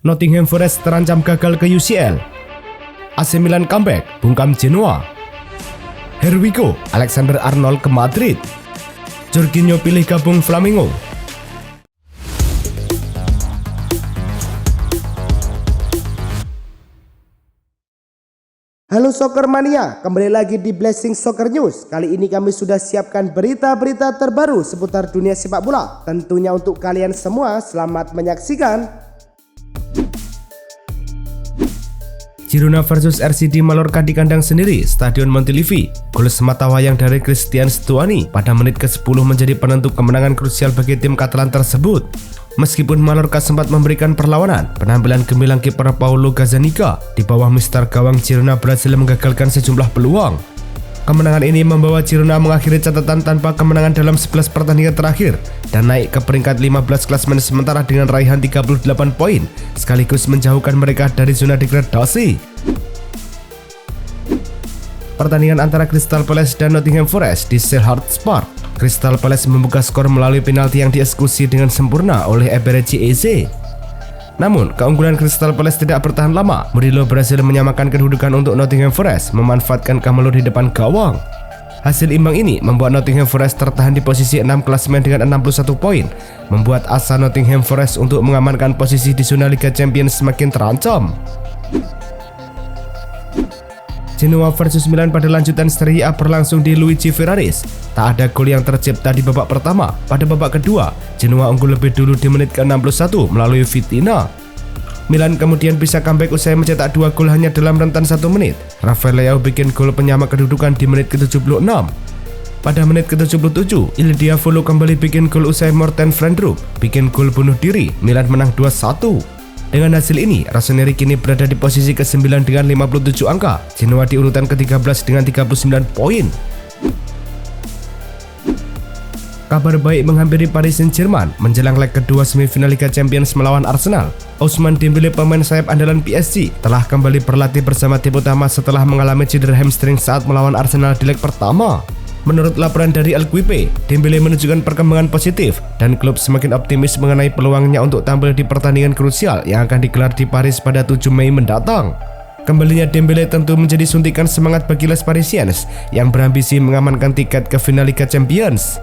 Nottingham Forest terancam gagal ke UCL. AC Milan comeback, bungkam Genoa. Here we go, Alexander Arnold ke Madrid. Jorginho pilih gabung Flamengo. Halo Soccer Mania, kembali lagi di Blessing Soccer News. Kali ini kami sudah siapkan berita-berita terbaru seputar dunia sepak bola. Tentunya untuk kalian semua, selamat menyaksikan. Girona versus RCD Mallorca di kandang sendiri, Stadion Montilivi. Gol sematawayang dari Christian Stuani pada menit ke-10 menjadi penentu kemenangan krusial bagi tim Catalan tersebut. Meskipun Mallorca sempat memberikan perlawanan, penampilan gemilang kiper Paulo Gazzaniga di bawah mister gawang Girona berhasil menggagalkan sejumlah peluang. Kemenangan ini membawa Girona mengakhiri catatan tanpa kemenangan dalam 11 pertandingan terakhir dan naik ke peringkat 15 klasemen sementara dengan raihan 38 poin, sekaligus menjauhkan mereka dari zona degradasi. Pertandingan antara Crystal Palace dan Nottingham Forest di Selhurst Park. Crystal Palace membuka skor melalui penalti yang dieksekusi dengan sempurna oleh Eberechi Eze. Namun, keunggulan Crystal Palace tidak bertahan lama. Murillo berhasil menyamakan kedudukan untuk Nottingham Forest, memanfaatkan Kamelo di depan gawang. Hasil imbang ini membuat Nottingham Forest tertahan di posisi 6 klasemen dengan 61 poin, membuat asa Nottingham Forest untuk mengamankan posisi di zona Liga Champions semakin terancam. Genoa versus Milan pada lanjutan Serie A berlangsung di Luigi Ferraris. Tak ada gol yang tercipta di babak pertama. Pada babak kedua, Genoa unggul lebih dulu di menit ke-61 melalui Vitina. Milan kemudian bisa comeback usai mencetak 2 gol hanya dalam rentan 1 menit. Rafael Leao bikin gol penyama kedudukan di menit ke-76. Pada menit ke-77, Il Diavolo kembali bikin gol usai Morten Friendrup bikin gol bunuh diri. Milan menang 2-1. Dengan hasil ini, Rossoneri kini berada di posisi ke-9 dengan 57 angka. Genoa di urutan ke-13 dengan 39 poin. Kabar baik menghampiri Paris Saint-Germain menjelang leg kedua semifinal Liga Champions melawan Arsenal. Ousmane Dembélé, pemain sayap andalan PSG, telah kembali berlatih bersama tim utama setelah mengalami cedera hamstring saat melawan Arsenal di leg pertama. Menurut laporan dari L'Equipe, Dembélé menunjukkan perkembangan positif dan klub semakin optimis mengenai peluangnya untuk tampil di pertandingan krusial yang akan digelar di Paris pada 7 Mei mendatang. Kembalinya Dembélé tentu menjadi suntikan semangat bagi Les Parisiens yang berambisi mengamankan tiket ke final Liga Champions.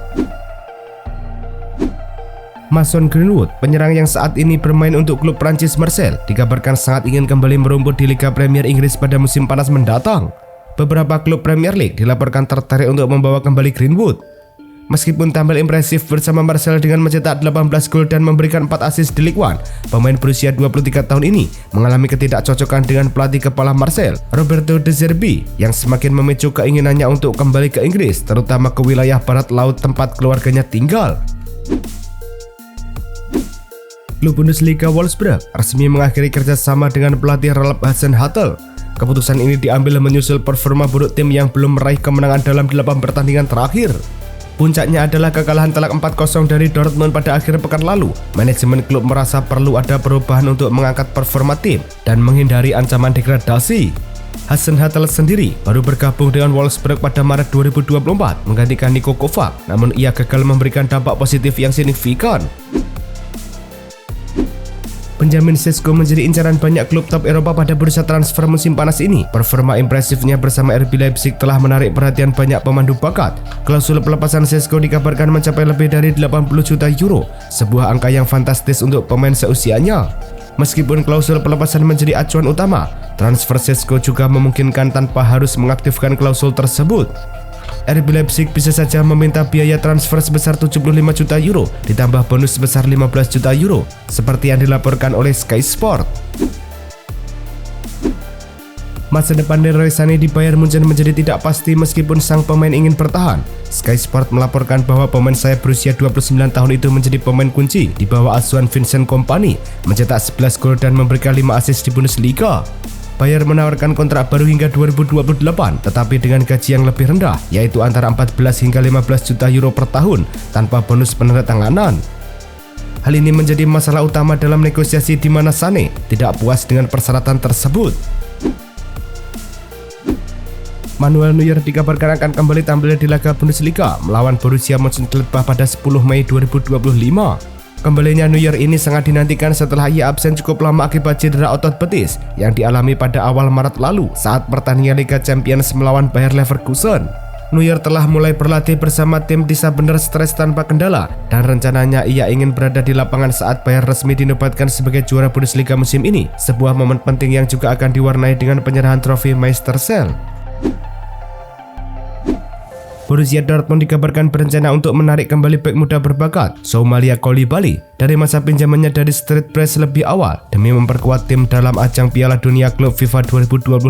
Mason Greenwood, penyerang yang saat ini bermain untuk klub Prancis Marseille, dikabarkan sangat ingin kembali merumput di Liga Premier Inggris pada musim panas mendatang. Beberapa klub Premier League dilaporkan tertarik untuk membawa kembali Greenwood. Meskipun tampil impresif bersama Marseille dengan mencetak 18 gol dan memberikan 4 assist di Ligue 1, pemain berusia 23 tahun ini mengalami ketidakcocokan dengan pelatih kepala Marseille, Roberto De Zerbi, yang semakin memicu keinginannya untuk kembali ke Inggris, terutama ke wilayah barat laut tempat keluarganya tinggal. Klub Bundesliga Wolfsburg resmi mengakhiri kerjasama dengan pelatih Ralf Hasenhüttl. Keputusan ini diambil menyusul performa buruk tim yang belum meraih kemenangan dalam 8 pertandingan terakhir. Puncaknya adalah kekalahan telak 4-0 dari Dortmund pada akhir pekan lalu. Manajemen klub merasa perlu ada perubahan untuk mengangkat performa tim dan menghindari ancaman degradasi. Hasenhüttl sendiri baru bergabung dengan Wolfsburg pada Maret 2024 menggantikan Niko Kovac, namun ia gagal memberikan dampak positif yang signifikan. Benjamin Sesko menjadi incaran banyak klub top Eropa pada bursa transfer musim panas ini. Performa impresifnya bersama RB Leipzig telah menarik perhatian banyak pemandu bakat. Klausul pelepasan Sesko dikabarkan mencapai lebih dari 80 juta euro, sebuah angka yang fantastis untuk pemain seusianya. Meskipun klausul pelepasan menjadi acuan utama, transfer Sesko juga memungkinkan tanpa harus mengaktifkan klausul tersebut. RB Leipzig bisa saja meminta biaya transfer sebesar 75 juta euro ditambah bonus sebesar 15 juta euro seperti yang dilaporkan oleh Sky Sport. Masa depan Leroy Sané di Bayern Munchen menjadi tidak pasti meskipun sang pemain ingin bertahan. Sky Sport melaporkan bahwa pemain sayap berusia 29 tahun itu menjadi pemain kunci di bawah asuhan Vincent Kompany, mencetak 11 gol dan memberikan 5 assist di Bundesliga. Bayern menawarkan kontrak baru hingga 2028, tetapi dengan gaji yang lebih rendah, yaitu antara 14 hingga 15 juta euro per tahun, tanpa bonus penandatanganan. Hal ini menjadi masalah utama dalam negosiasi di mana Sané tidak puas dengan persyaratan tersebut. Manuel Neuer dikabarkan akan kembali tampil di laga Bundesliga melawan Borussia Mönchengladbach pada 10 Mei 2025. Kembalinya Neuer ini sangat dinantikan setelah ia absen cukup lama akibat cedera otot betis yang dialami pada awal Maret lalu saat pertandingan Liga Champions melawan Bayer Leverkusen. Neuer telah mulai berlatih bersama tim bisa benar stres tanpa kendala dan rencananya ia ingin berada di lapangan saat Bayer resmi dinobatkan sebagai juara Bundesliga musim ini, sebuah momen penting yang juga akan diwarnai dengan penyerahan trofi Meistersel. Borussia Dortmund dikabarkan berencana untuk menarik kembali bek muda berbakat Soumalia Coulibaly dari masa pinjamannya dari Street Press lebih awal demi memperkuat tim dalam ajang Piala Dunia Klub FIFA 2025.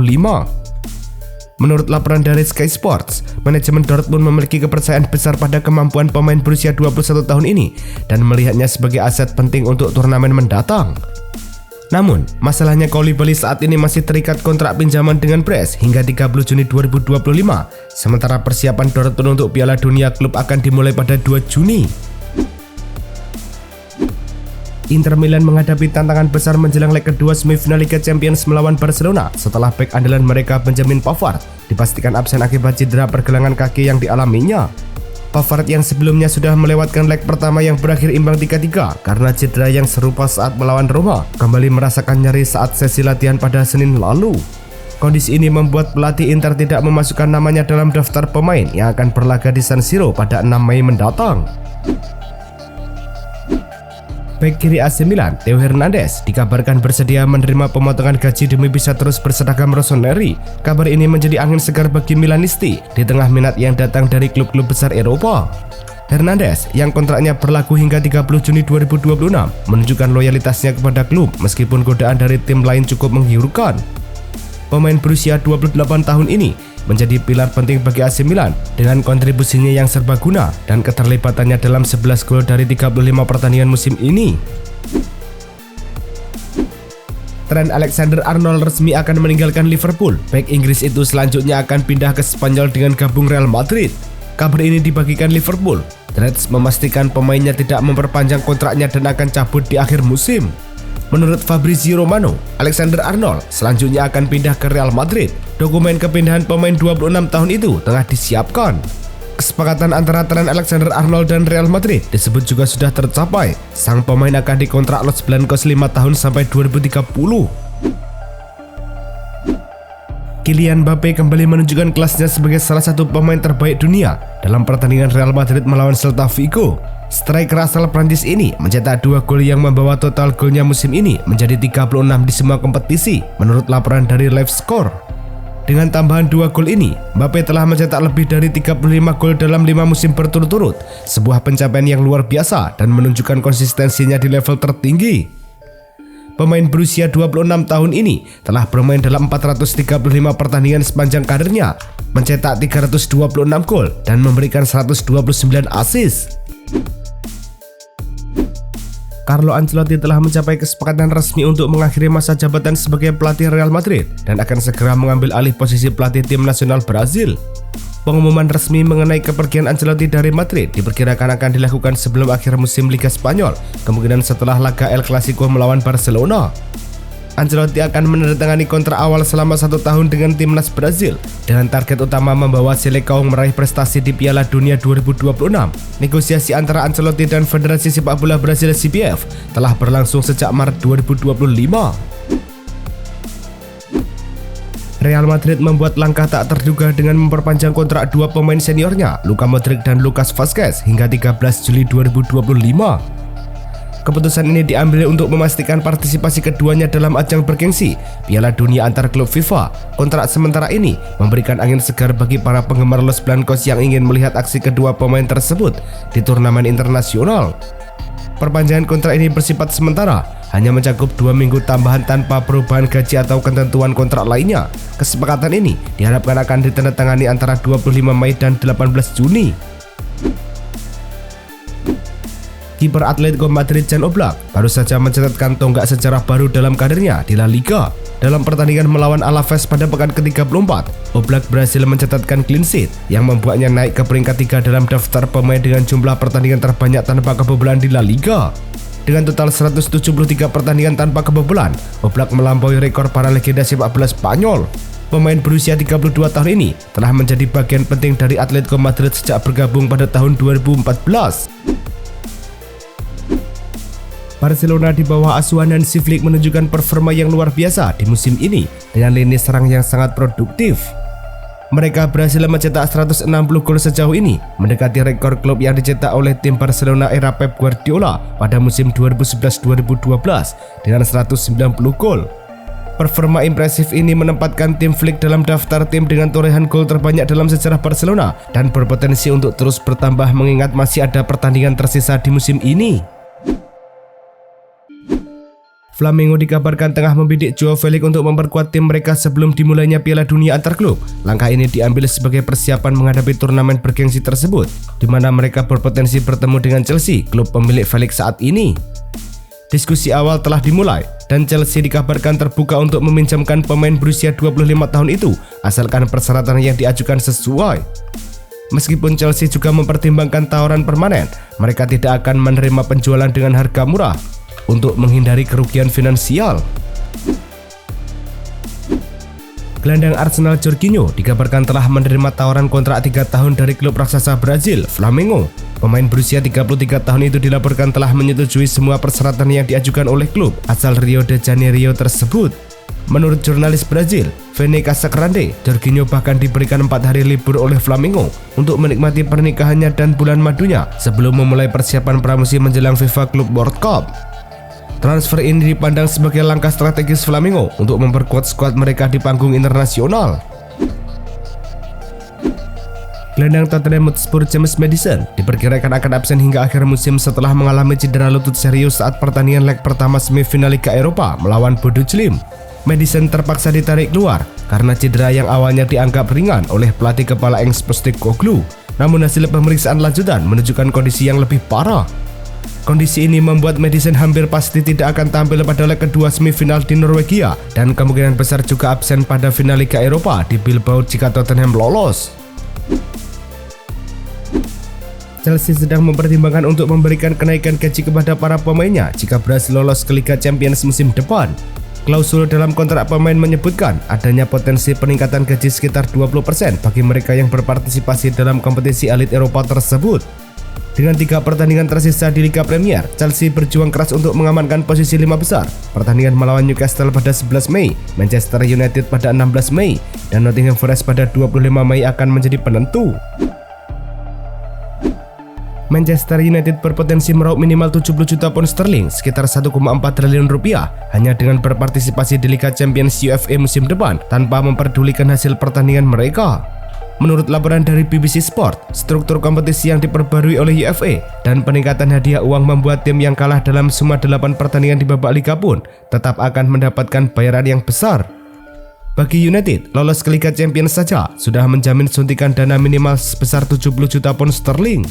Menurut laporan dari Sky Sports, manajemen Dortmund memiliki kepercayaan besar pada kemampuan pemain berusia 21 tahun ini dan melihatnya sebagai aset penting untuk turnamen mendatang. Namun, masalahnya Coulibaly saat ini masih terikat kontrak pinjaman dengan Brest hingga 30 Juni 2025, sementara persiapan Dortmund untuk Piala Dunia Klub akan dimulai pada 2 Juni. Inter Milan menghadapi tantangan besar menjelang leg kedua semifinal Liga Champions melawan Barcelona setelah bek andalan mereka Benjamin Pavard dipastikan absen akibat cedera pergelangan kaki yang dialaminya. Pavard yang sebelumnya sudah melewatkan leg pertama yang berakhir imbang 3-3 karena cedera yang serupa saat melawan Roma, kembali merasakan nyeri saat sesi latihan pada Senin lalu. Kondisi ini membuat pelatih Inter tidak memasukkan namanya dalam daftar pemain yang akan berlaga di San Siro pada 6 Mei mendatang. Bek kiri AC Milan, Theo Hernandez, dikabarkan bersedia menerima pemotongan gaji demi bisa terus berseragam rossoneri. Kabar ini menjadi angin segar bagi Milanisti di tengah minat yang datang dari klub-klub besar Eropa. Hernandez, yang kontraknya berlaku hingga 30 Juni 2026, menunjukkan loyalitasnya kepada klub meskipun godaan dari tim lain cukup menggiurkan. Pemain berusia 28 tahun ini menjadi pilar penting bagi AC Milan dengan kontribusinya yang serbaguna dan keterlibatannya dalam 11 gol dari 35 pertandingan musim ini. Trent Alexander-Arnold resmi akan meninggalkan Liverpool. Bek Inggris itu selanjutnya akan pindah ke Spanyol dengan gabung Real Madrid. Kabar ini dibagikan Liverpool. Reds memastikan pemainnya tidak memperpanjang kontraknya dan akan cabut di akhir musim. Menurut Fabrizio Romano, Alexander-Arnold selanjutnya akan pindah ke Real Madrid. Dokumen kepindahan pemain 26 tahun itu tengah disiapkan. Kesepakatan antara Trent Alexander-Arnold dan Real Madrid disebut juga sudah tercapai. Sang pemain akan dikontrak Los Blancos 5 tahun sampai 2030. Kylian Mbappe kembali menunjukkan kelasnya sebagai salah satu pemain terbaik dunia dalam pertandingan Real Madrid melawan Celta Vigo. Striker asal Prancis ini mencetak 2 gol yang membawa total golnya musim ini menjadi 36 di semua kompetisi menurut laporan dari LiveScore. Dengan tambahan 2 gol ini, Mbappe telah mencetak lebih dari 35 gol dalam 5 musim berturut-turut, sebuah pencapaian yang luar biasa dan menunjukkan konsistensinya di level tertinggi. Pemain berusia 26 tahun ini telah bermain dalam 435 pertandingan sepanjang karirnya, mencetak 326 gol dan memberikan 129 assist. Carlo Ancelotti telah mencapai kesepakatan resmi untuk mengakhiri masa jabatan sebagai pelatih Real Madrid dan akan segera mengambil alih posisi pelatih tim nasional Brazil. Pengumuman resmi mengenai kepergian Ancelotti dari Madrid diperkirakan akan dilakukan sebelum akhir musim Liga Spanyol, kemungkinan setelah laga El Clasico melawan Barcelona. Ancelotti akan menandatangani kontrak awal selama 1 tahun dengan timnas Brazil dengan target utama membawa Seleção meraih prestasi di Piala Dunia 2026. Negosiasi antara Ancelotti dan Federasi Sepak Bola Brazil CBF telah berlangsung sejak Maret 2025. Real Madrid membuat langkah tak terduga dengan memperpanjang kontrak 2 pemain seniornya, Luka Modric dan Lucas Vazquez, hingga 13 Juli 2025. Keputusan ini diambil untuk memastikan partisipasi keduanya dalam ajang bergengsi Piala Dunia antar klub FIFA. Kontrak sementara ini memberikan angin segar bagi para penggemar Los Blancos yang ingin melihat aksi kedua pemain tersebut di turnamen internasional. Perpanjangan kontrak ini bersifat sementara, hanya mencakup 2 minggu tambahan tanpa perubahan gaji atau ketentuan kontrak lainnya. Kesepakatan ini diharapkan akan ditandatangani antara 25 Mei dan 18 Juni. Kiper Atletico Madrid Jan Oblak baru saja mencatatkan tonggak sejarah baru dalam karirnya di La Liga. Dalam pertandingan melawan Alaves pada pekan ke-34, Oblak berhasil mencatatkan clean sheet yang membuatnya naik ke peringkat 3 dalam daftar pemain dengan jumlah pertandingan terbanyak tanpa kebobolan di La Liga. Dengan total 173 pertandingan tanpa kebobolan, Oblak melampaui rekor para legenda sepak bola Spanyol. Pemain berusia 32 tahun ini telah menjadi bagian penting dari Atletico Madrid sejak bergabung pada tahun 2014. Barcelona di bawah asuhan Hansi Flick menunjukkan performa yang luar biasa di musim ini dengan lini serang yang sangat produktif. Mereka berhasil mencetak 160 gol sejauh ini, mendekati rekor klub yang dicetak oleh tim Barcelona era Pep Guardiola pada musim 2011-2012 dengan 190 gol. Performa impresif ini menempatkan tim Flick dalam daftar tim dengan torehan gol terbanyak dalam sejarah Barcelona dan berpotensi untuk terus bertambah mengingat masih ada pertandingan tersisa di musim ini. Flamengo dikabarkan tengah membidik Joao Felix untuk memperkuat tim mereka sebelum dimulainya Piala Dunia antar klub. Langkah ini diambil sebagai persiapan menghadapi turnamen bergengsi tersebut, di mana mereka berpotensi bertemu dengan Chelsea, klub pemilik Felix saat ini. Diskusi awal telah dimulai, dan Chelsea dikabarkan terbuka untuk meminjamkan pemain berusia 25 tahun itu, asalkan persyaratan yang diajukan sesuai. Meskipun Chelsea juga mempertimbangkan tawaran permanen, mereka tidak akan menerima penjualan dengan harga murah untuk menghindari kerugian finansial. Gelandang Arsenal Jorginho dikabarkan telah menerima tawaran kontrak 3 tahun dari klub raksasa Brazil, Flamengo. Pemain berusia 33 tahun itu dilaporkan telah menyetujui semua persyaratan yang diajukan oleh klub asal Rio de Janeiro tersebut. Menurut jurnalis Brazil, Vene Casagrande, Jorginho bahkan diberikan 4 hari libur oleh Flamengo untuk menikmati pernikahannya dan bulan madunya sebelum memulai persiapan pramusim menjelang FIFA Club World Cup. Transfer ini dipandang sebagai langkah strategis Flamengo untuk memperkuat skuad mereka di panggung internasional. Gelandang Tottenham Hotspur James Maddison diperkirakan akan absen hingga akhir musim setelah mengalami cedera lutut serius saat pertandingan leg pertama semifinal Liga Eropa melawan Bodo Glimt. Maddison terpaksa ditarik keluar karena cedera yang awalnya dianggap ringan oleh pelatih kepala Postecoglou. Namun hasil pemeriksaan lanjutan menunjukkan kondisi yang lebih parah. Kondisi ini membuat Maddison hampir pasti tidak akan tampil pada leg kedua semifinal di Norwegia dan kemungkinan besar juga absen pada final Liga Eropa di Bilbao jika Tottenham lolos. Chelsea sedang mempertimbangkan untuk memberikan kenaikan gaji kepada para pemainnya jika berhasil lolos ke Liga Champions musim depan. Klausul dalam kontrak pemain menyebutkan adanya potensi peningkatan gaji sekitar 20% bagi mereka yang berpartisipasi dalam kompetisi elit Eropa tersebut. Dengan 3 pertandingan tersisa di Liga Premier, Chelsea berjuang keras untuk mengamankan posisi 5 besar. Pertandingan melawan Newcastle pada 11 Mei, Manchester United pada 16 Mei, dan Nottingham Forest pada 25 Mei akan menjadi penentu. Manchester United berpotensi meraup minimal 70 juta pound sterling, sekitar 1,4 triliun rupiah, hanya dengan berpartisipasi di Liga Champions UEFA musim depan tanpa memperdulikan hasil pertandingan mereka. Menurut laporan dari BBC Sport, struktur kompetisi yang diperbarui oleh UEFA dan peningkatan hadiah uang membuat tim yang kalah dalam semua 8 pertandingan di babak liga pun tetap akan mendapatkan bayaran yang besar. Bagi United, lolos ke Liga Champions saja sudah menjamin suntikan dana minimal sebesar 70 juta pound sterling.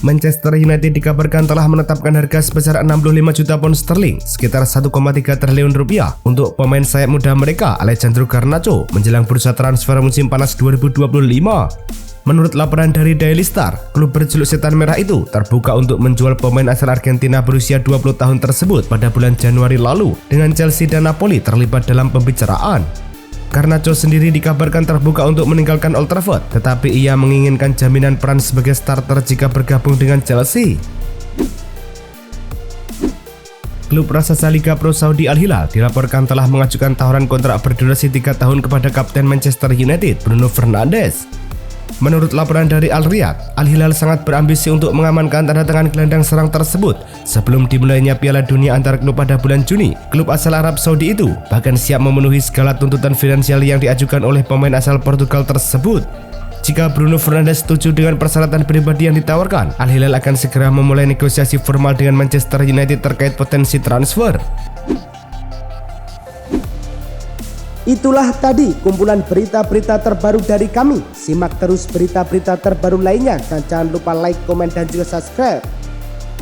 Manchester United dikabarkan telah menetapkan harga sebesar 65 juta pound sterling, sekitar 1,3 triliun rupiah untuk pemain sayap muda mereka Alejandro Garnacho menjelang bursa transfer musim panas 2025. Menurut laporan dari Daily Star, klub berjuluk Setan Merah itu terbuka untuk menjual pemain asal Argentina berusia 20 tahun tersebut pada bulan Januari lalu, dengan Chelsea dan Napoli terlibat dalam pembicaraan. Garnacho sendiri dikabarkan terbuka untuk meninggalkan Old Trafford, tetapi ia menginginkan jaminan peran sebagai starter jika bergabung dengan Chelsea. Klub raksasa Liga Pro Saudi Al Hilal dilaporkan telah mengajukan tawaran kontrak berdurasi 3 tahun kepada kapten Manchester United Bruno Fernandes. Menurut laporan dari Al Riyadh, Al Hilal sangat berambisi untuk mengamankan tanda tangan gelandang serang tersebut sebelum dimulainya Piala Dunia antar klub pada bulan Juni. Klub asal Arab Saudi itu bahkan siap memenuhi segala tuntutan finansial yang diajukan oleh pemain asal Portugal tersebut. Jika Bruno Fernandes setuju dengan persyaratan pribadi yang ditawarkan, Al Hilal akan segera memulai negosiasi formal dengan Manchester United terkait potensi transfer. Itulah tadi kumpulan berita-berita terbaru dari kami. Simak terus berita-berita terbaru lainnya dan jangan lupa like, komen, dan juga subscribe.